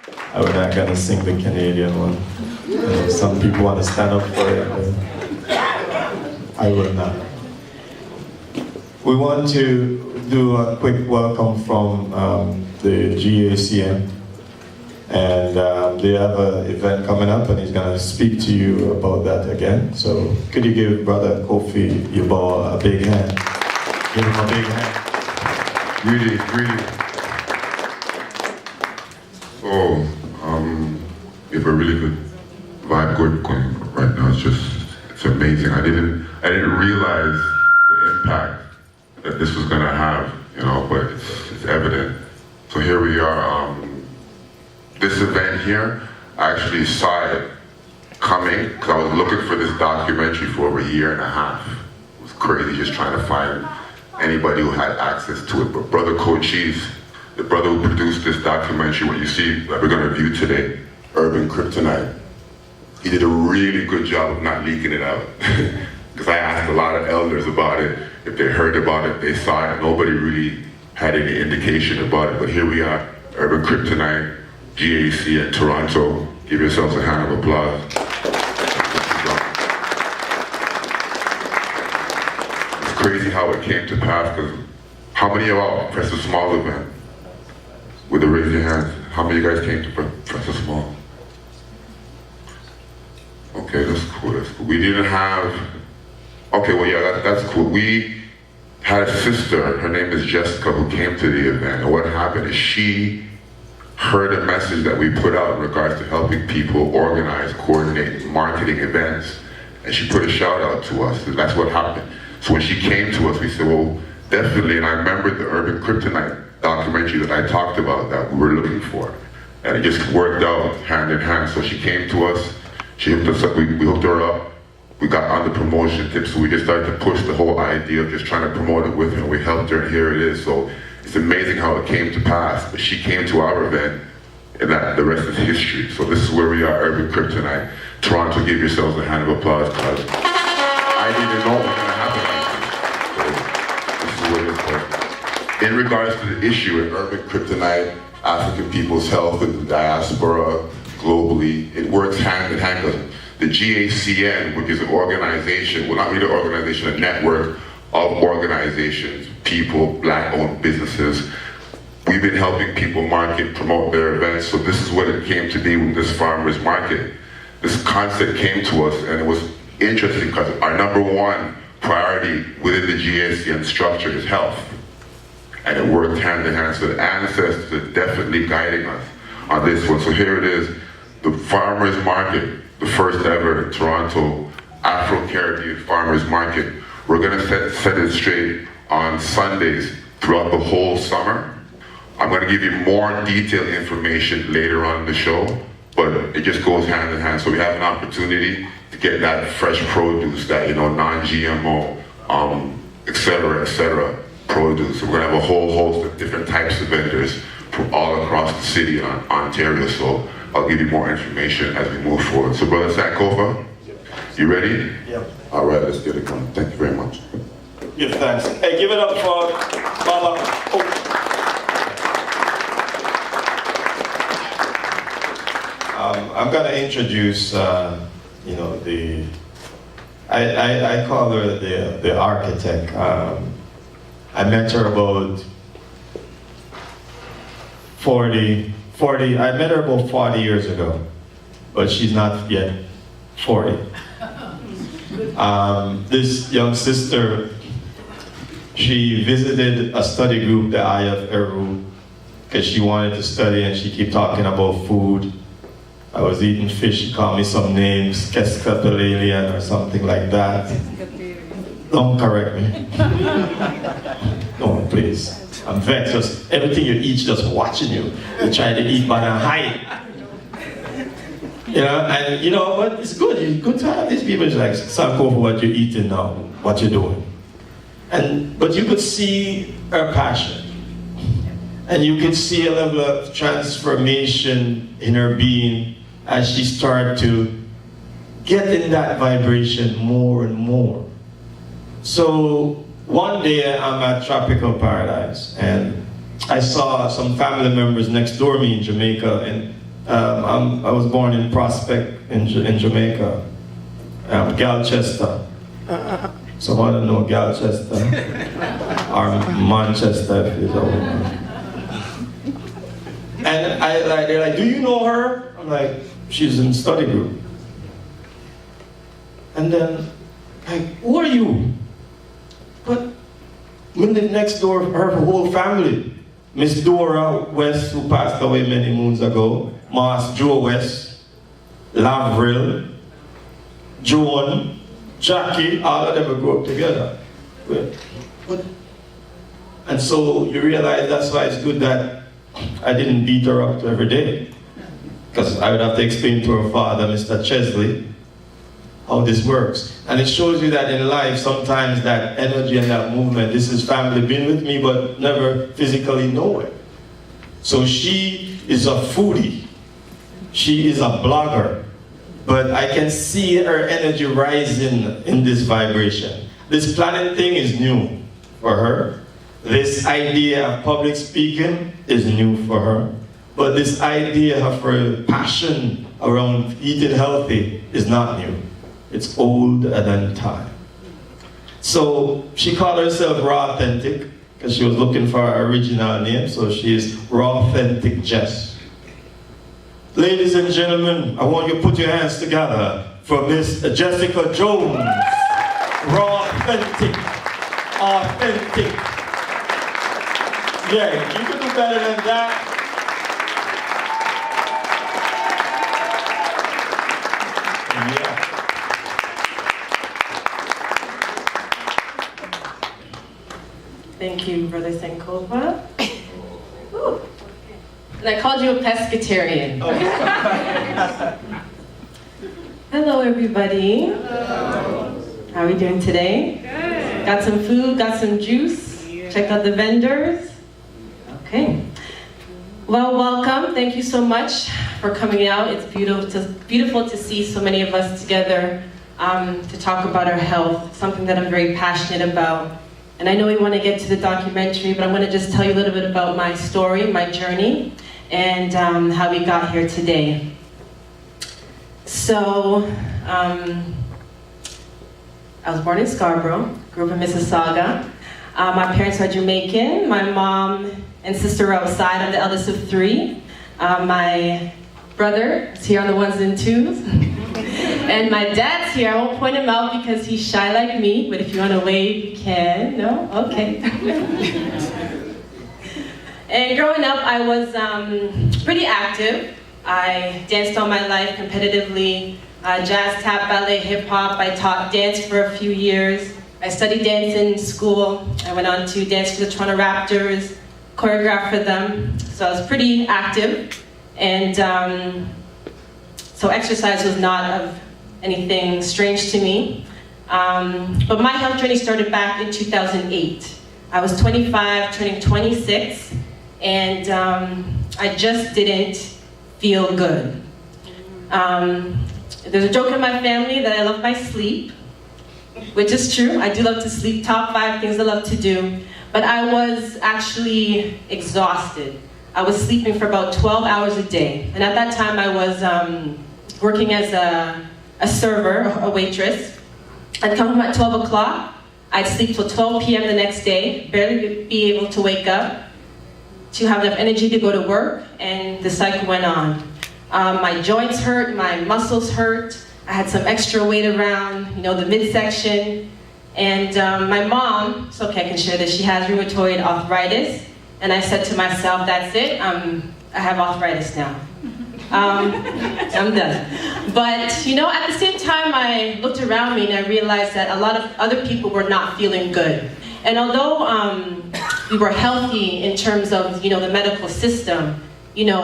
I was not gonna sing the Canadian one. You know, some people want to stand up for it, but I will not. We want to do a quick welcome from the GACN. And they have an event coming up, and he's going to speak to you about that again. So could you give Brother Kofi Yabo a big hand? Give him a big hand. Greetings. So, we have a really good vibe going right now. It's amazing. I didn't realize the impact that this was going to have, you know, but it's evident. So here we are. This event here, I actually saw it coming because I was looking for this documentary for over a year and a half. It was crazy just trying to find anybody who had access to it. But Brother Cochise, the brother who produced this documentary, what you see that we're going to view today, Urban Kryptonite, he did a really good job of not leaking it out. Because I asked a lot of elders about it. If they heard about it, they saw it. Nobody really had any indication about it. But here we are, Urban Kryptonite, GAC at Toronto. Give yourselves a hand of applause. It's crazy how it came to pass, because how many of y'all pressed a small event? With a raise your hands. How many of you guys came to press a small? Okay, that's cool. We didn't have, okay, well yeah, that's cool. We had a sister, her name is Jessica, who came to the event, and what happened is she heard a message that we put out in regards to helping people organize, coordinate, marketing events, and she put a shout out to us, and that's what happened. So when she came to us, we said, well, definitely, and I remembered the Urban Kryptonite documentary that I talked about that we were looking for, and it just worked out hand in hand. So she came to us, she hooked us up, we hooked her up, we got on the promotion tips, so we just started to push the whole idea of just trying to promote it with her, and we helped her, and here it is. So it's amazing how it came to pass, but she came to our event, and that the rest is history. So this is where we are, Urban Kryptonite. Toronto, give yourselves a hand of applause, because I didn't know what was going to happen like this. So this is what it is. In regards to the issue in Urban Kryptonite, African people's health and the diaspora globally, it works hand in hand, because the GACN, which is an organization, well not really an organization, a network of organizations, people, black-owned businesses. We've been helping people market, promote their events, so this is what it came to be with this farmer's market. This concept came to us, and it was interesting because our number one priority within the GACN structure is health. And it worked hand in hand, so the ancestors are definitely guiding us on this one. So here it is, the farmer's market, the first ever Toronto Afro-Caribbean farmer's market. We're gonna set it straight on Sundays throughout the whole summer. I'm gonna give you more detailed information later on in the show, but it just goes hand in hand. So we have an opportunity to get that fresh produce, that, you know, non-GMO, et cetera, produce. So we're gonna have a whole host of different types of vendors from all across the city in Ontario. So I'll give you more information as we move forward. So Brother Sankofa, you ready? Yep. All right, let's get it going. Thank you very much. Give thanks. Hey, give it up for Baba. I'm gonna introduce, you know, I call her the architect. I met her about 40, I met her about 40 years ago, but she's not yet 40. This young sister, she visited a study group, the Eye of Eru, because she wanted to study, and she kept talking about food. I was eating fish, she called me some names, Kescapelalian or something like that. Don't correct me. No, please. I'm vexed, just everything you eat, just watching you. You're trying to eat but I'm high. You know, and you know, but it's good. It's good to have these people. It's like, suck over what you're eating now, what you're doing. But you could see her passion. And you could see a level of transformation in her being as she started to get in that vibration more and more. So one day I'm at Tropical Paradise, and I saw some family members next door me in Jamaica, and I was born in Prospect in Jamaica, Galchester. Someone don't know Galchester or Manchester if it's over. And they're like, do you know her? I'm like, she's in study group. And then, like, who are you? But we live next door, her whole family. Miss Dora West, who passed away many moons ago, Mas Joe West, Lavril, Joan, Jackie, all of them will grow up together. And so you realize that's why it's good that I didn't beat her up every day. Because I would have to explain to her father, Mr. Chesley, how this works. And it shows you that in life, sometimes that energy and that movement, this is family been with me but never physically know it. So she is a foodie. She is a blogger. But I can see her energy rising in this vibration. This planet thing is new for her. This idea of public speaking is new for her. But this idea of her passion around eating healthy is not new. It's older than time. So she called herself Raw Authentic because she was looking for her original name. So she is Raw Authentic Jess. Ladies and gentlemen, I want you to put your hands together for Miss Jessica Jones. Raw Authentic. Authentic. Yeah, you can do better than that. Yeah. Thank you, Brother Sankova. Ooh. And I called you a pescatarian. Oh. Hello, everybody. Hello. How are we doing today? Good. Got some food, got some juice. Checked out the vendors. Okay. Well, welcome. Thank you so much for coming out. It's beautiful to see so many of us together to talk about our health, something that I'm very passionate about. And I know we want to get to the documentary, but I'm going to just tell you a little bit about my story, my journey, and how we got here today. So, I was born in Scarborough, grew up in Mississauga. My parents are Jamaican. My mom and sister are outside. I'm the eldest of three. My brother is here on the ones and twos. And my dad's here. I won't point him out because he's shy like me, but if you want to wave, you can. No? Okay. And growing up, I was pretty active. I danced all my life competitively. Jazz, tap, ballet, hip hop. I taught dance for a few years. I studied dance in school. I went on to dance for the Toronto Raptors, choreographed for them. So I was pretty active. And so exercise was not of anything strange to me. But my health journey started back in 2008. I was 25, turning 26, and I just didn't feel good. There's a joke in my family that I love my sleep, which is true. I do love to sleep. Top 5 things I love to do. But I was actually exhausted. I was sleeping for about 12 hours a day. And at that time, I was working as a server, a waitress. I'd come home at 12 o'clock. I'd sleep till 12 p.m. the next day, barely be able to wake up, to have enough energy to go to work, and the cycle went on. My joints hurt, my muscles hurt. I had some extra weight around, the midsection. And my mom, it's okay, I can share this, she has rheumatoid arthritis. And I said to myself, that's it, I have arthritis now. I'm done. But, at the same time, I looked around me and I realized that a lot of other people were not feeling good. And although we were healthy in terms of, the medical system,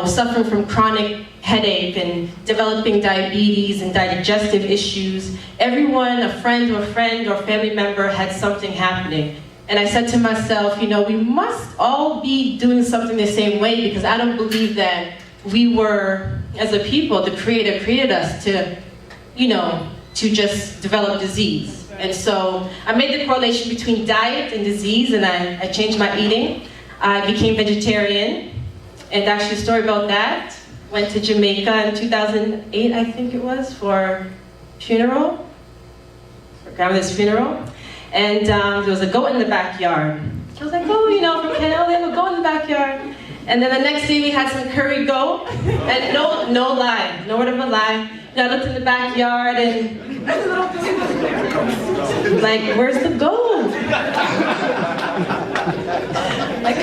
suffering from chronic headache and developing diabetes and digestive issues, everyone, a friend or family member had something happening. And I said to myself, we must all be doing something the same way, because I don't believe that we were, as a people, the Creator created us to, to just develop disease. And so I made the correlation between diet and disease, and I changed my eating. I became vegetarian, and actually a story about that. went to Jamaica in 2008, I think it was, for funeral, for grandmother's funeral. And there was a goat in the backyard. I was like, oh, you know, from Canada, they have a goat in the backyard. And then the next day we had some curry goat, and no lie, no word of a lie. And I looked in the backyard and like, where's the goat? My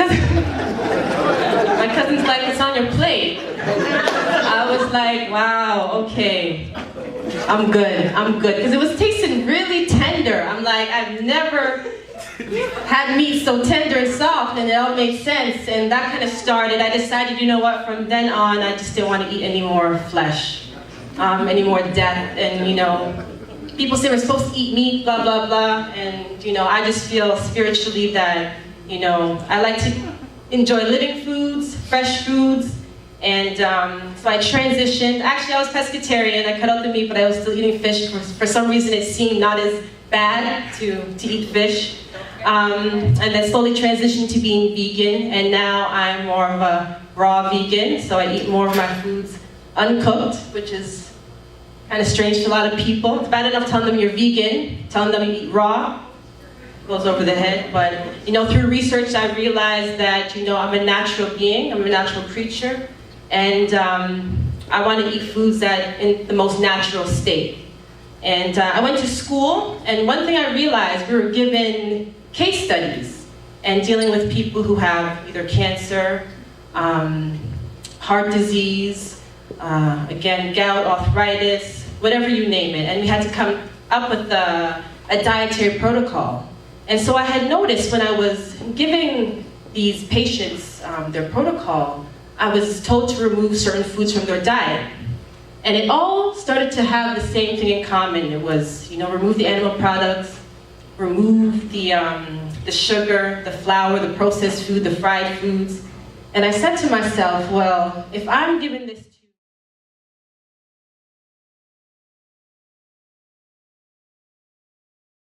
cousin's like, it's on your plate. I was like, wow, okay, I'm good, because it was tasting really tender. I'm like, I've never had meat so tender and soft, and it all made sense, and that kind of started. I decided, you know what, from then on, I just didn't want to eat any more flesh, any more death, and you know, people say we're supposed to eat meat, blah, blah, blah, and you know, I just feel spiritually that, you know, I like to enjoy living foods, fresh foods, and so I transitioned. Actually, I was pescatarian, I cut out the meat, but I was still eating fish. For some reason, it seemed not as bad to eat fish. And then slowly transitioned to being vegan, and now I'm more of a raw vegan, so I eat more of my foods uncooked, which is kind of strange to a lot of people. It's bad enough telling them you're vegan, telling them you eat raw goes over the head, but you know, through research I realized that, you know, I'm a natural being, I'm a natural creature, and I want to eat foods that in the most natural state. And I went to school, and one thing I realized, we were given case studies and dealing with people who have either cancer, heart disease, again, gout, arthritis, whatever you name it. And we had to come up with a dietary protocol. And so I had noticed when I was giving these patients their protocol, I was told to remove certain foods from their diet. And it all started to have the same thing in common. It was, you know, remove the animal products, remove the sugar, the flour, the processed food, the fried foods. And I said to myself, well, if I'm given this